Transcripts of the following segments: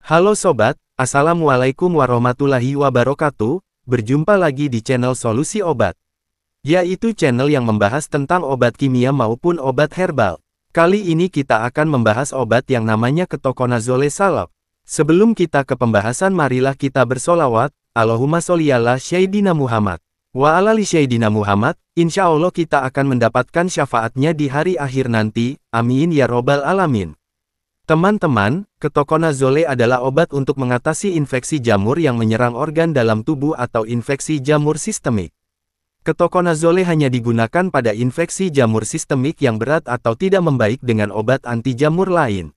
Halo sobat, Assalamualaikum warahmatullahi wabarakatuh. Berjumpa lagi di channel Solusi Obat, yaitu channel yang membahas tentang obat kimia maupun obat herbal. Kali ini kita akan membahas obat yang namanya ketokonazole salep. Sebelum kita ke pembahasan, marilah kita bersolawat, Allahumma sholli ala Sayyidina Muhammad wa ala ali Sayyidina Muhammad. Insya Allah kita akan mendapatkan syafaatnya di hari akhir nanti, amin ya robbal alamin. Teman-teman, ketokonazole adalah obat untuk mengatasi infeksi jamur yang menyerang organ dalam tubuh atau infeksi jamur sistemik. Ketokonazole hanya digunakan pada infeksi jamur sistemik yang berat atau tidak membaik dengan obat anti jamur lain.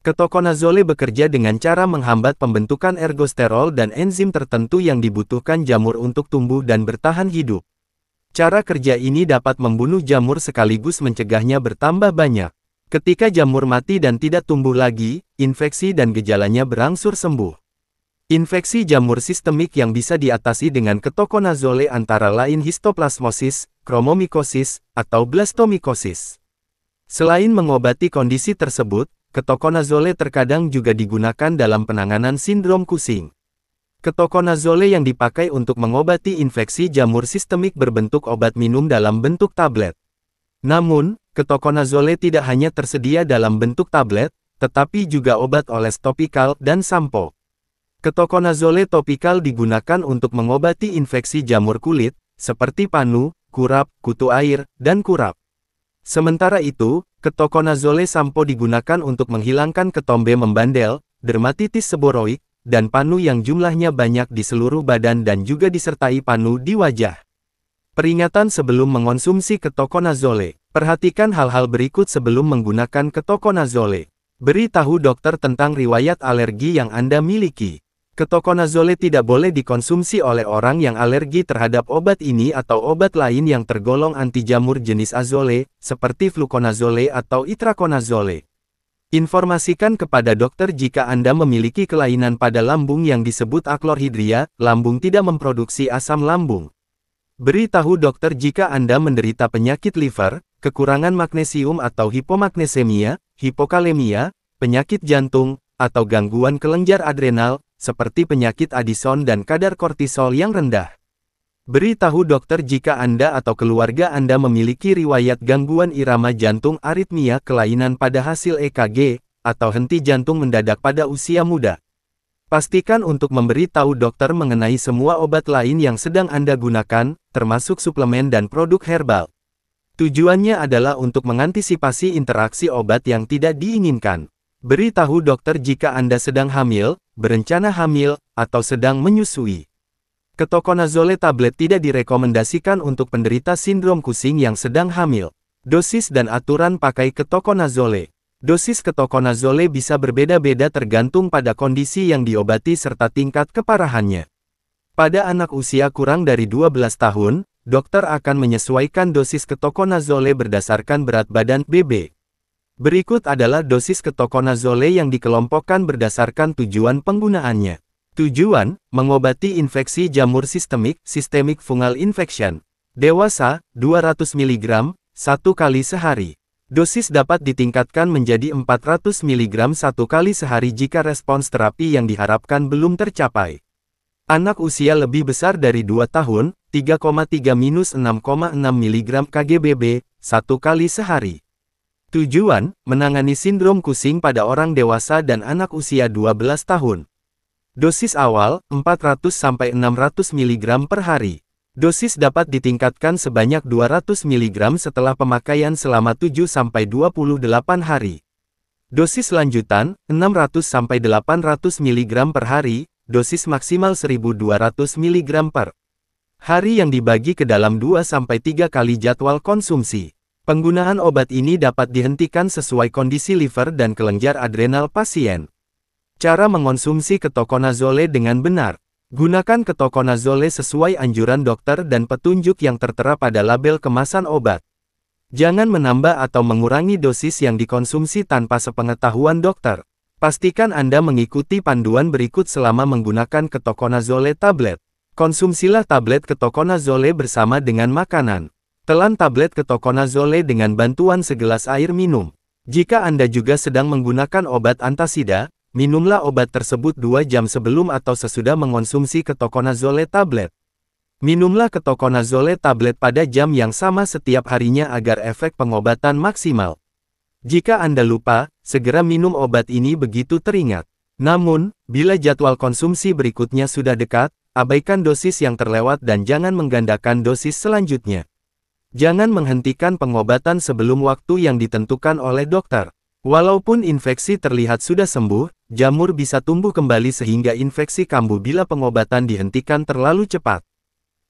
Ketokonazole bekerja dengan cara menghambat pembentukan ergosterol dan enzim tertentu yang dibutuhkan jamur untuk tumbuh dan bertahan hidup. Cara kerja ini dapat membunuh jamur sekaligus mencegahnya bertambah banyak. Ketika jamur mati dan tidak tumbuh lagi, infeksi dan gejalanya berangsur sembuh. Infeksi jamur sistemik yang bisa diatasi dengan ketokonazole antara lain histoplasmosis, chromomycosis, atau blastomycosis. Selain mengobati kondisi tersebut, ketokonazole terkadang juga digunakan dalam penanganan sindrom Cushing. Ketokonazole yang dipakai untuk mengobati infeksi jamur sistemik berbentuk obat minum dalam bentuk tablet. Namun, ketokonazole tidak hanya tersedia dalam bentuk tablet, tetapi juga obat oles topikal dan sampo. Ketokonazole topikal digunakan untuk mengobati infeksi jamur kulit, seperti panu, kurap, kutu air, dan kurap. Sementara itu, ketokonazole sampo digunakan untuk menghilangkan ketombe membandel, dermatitis seboroik, dan panu yang jumlahnya banyak di seluruh badan dan juga disertai panu di wajah. Peringatan sebelum mengonsumsi ketokonazole. Perhatikan hal-hal berikut sebelum menggunakan ketokonazole. Beritahu dokter tentang riwayat alergi yang Anda miliki. Ketokonazole tidak boleh dikonsumsi oleh orang yang alergi terhadap obat ini atau obat lain yang tergolong anti jamur jenis azole, seperti fluconazole atau itraconazole. Informasikan kepada dokter jika Anda memiliki kelainan pada lambung yang disebut aklorhidria, lambung tidak memproduksi asam lambung. Beritahu dokter jika Anda menderita penyakit liver, kekurangan magnesium atau hipomagnesemia, hipokalemia, penyakit jantung, atau gangguan kelenjar adrenal, seperti penyakit Addison dan kadar kortisol yang rendah. Beritahu dokter jika Anda atau keluarga Anda memiliki riwayat gangguan irama jantung aritmia, kelainan pada hasil EKG, atau henti jantung mendadak pada usia muda. Pastikan untuk memberitahu dokter mengenai semua obat lain yang sedang Anda gunakan, termasuk suplemen dan produk herbal. Tujuannya adalah untuk mengantisipasi interaksi obat yang tidak diinginkan. Beritahu dokter jika Anda sedang hamil, berencana hamil, atau sedang menyusui. Ketokonazole tablet tidak direkomendasikan untuk penderita sindrom Cushing yang sedang hamil. Dosis dan aturan pakai ketokonazole. Dosis ketokonazole bisa berbeda-beda tergantung pada kondisi yang diobati serta tingkat keparahannya. Pada anak usia kurang dari 12 tahun, dokter akan menyesuaikan dosis ketokonazole berdasarkan berat badan BB. Berikut adalah dosis ketokonazole yang dikelompokkan berdasarkan tujuan penggunaannya. Tujuan, mengobati infeksi jamur sistemik, systemic fungal infection. Dewasa, 200 mg, 1 kali sehari. Dosis dapat ditingkatkan menjadi 400 mg 1 kali sehari jika respons terapi yang diharapkan belum tercapai. Anak usia lebih besar dari 2 tahun, 3,3-6,6 mg kgbb, 1 kali sehari. Tujuan, menangani sindrom Cushing pada orang dewasa dan anak usia 12 tahun. Dosis awal, 400-600 mg per hari. Dosis dapat ditingkatkan sebanyak 200 mg setelah pemakaian selama 7-28 hari. Dosis lanjutan, 600-800 mg per hari, dosis maksimal 1200 mg per hari yang dibagi ke dalam 2-3 kali jadwal konsumsi. Penggunaan obat ini dapat dihentikan sesuai kondisi liver dan kelenjar adrenal pasien. Cara mengonsumsi ketokonazole dengan benar. Gunakan ketokonazole sesuai anjuran dokter dan petunjuk yang tertera pada label kemasan obat. Jangan menambah atau mengurangi dosis yang dikonsumsi tanpa sepengetahuan dokter. Pastikan Anda mengikuti panduan berikut selama menggunakan ketokonazole tablet. Konsumsilah tablet ketokonazole bersama dengan makanan. Telan tablet ketokonazole dengan bantuan segelas air minum. Jika Anda juga sedang menggunakan obat antasida, minumlah obat tersebut 2 jam sebelum atau sesudah mengonsumsi ketokonazole tablet. Minumlah ketokonazole tablet pada jam yang sama setiap harinya agar efek pengobatan maksimal. Jika Anda lupa, segera minum obat ini begitu teringat. Namun, bila jadwal konsumsi berikutnya sudah dekat, abaikan dosis yang terlewat dan jangan menggandakan dosis selanjutnya. Jangan menghentikan pengobatan sebelum waktu yang ditentukan oleh dokter. Walaupun infeksi terlihat sudah sembuh, jamur bisa tumbuh kembali sehingga infeksi kambuh bila pengobatan dihentikan terlalu cepat.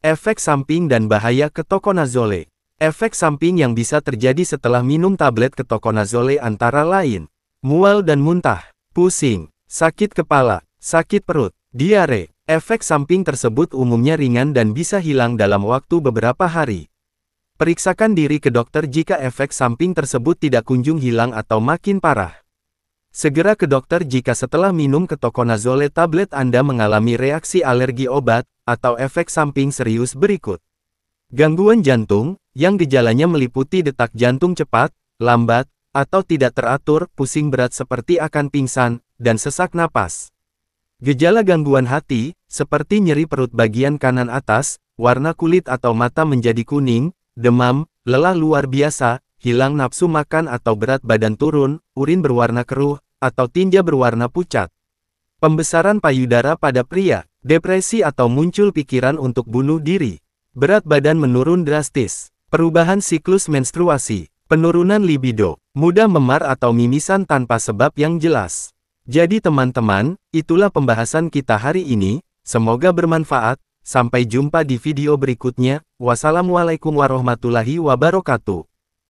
Efek samping dan bahaya ketokonazole. Efek samping yang bisa terjadi setelah minum tablet ketokonazole antara lain mual dan muntah, pusing, sakit kepala, sakit perut, diare. Efek samping tersebut umumnya ringan dan bisa hilang dalam waktu beberapa hari. Periksakan diri ke dokter jika efek samping tersebut tidak kunjung hilang atau makin parah. Segera ke dokter jika setelah minum ketokonazole tablet Anda mengalami reaksi alergi obat, atau efek samping serius berikut. Gangguan jantung, yang gejalanya meliputi detak jantung cepat, lambat, atau tidak teratur, pusing berat seperti akan pingsan, dan sesak napas. Gejala gangguan hati, seperti nyeri perut bagian kanan atas, warna kulit atau mata menjadi kuning, demam, lelah luar biasa, hilang nafsu makan atau berat badan turun, urin berwarna keruh, atau tinja berwarna pucat. Pembesaran payudara pada pria, depresi atau muncul pikiran untuk bunuh diri. Berat badan menurun drastis, perubahan siklus menstruasi, penurunan libido, mudah memar atau mimisan tanpa sebab yang jelas. Jadi teman-teman, itulah pembahasan kita hari ini, semoga bermanfaat, sampai jumpa di video berikutnya, wassalamualaikum warahmatullahi wabarakatuh.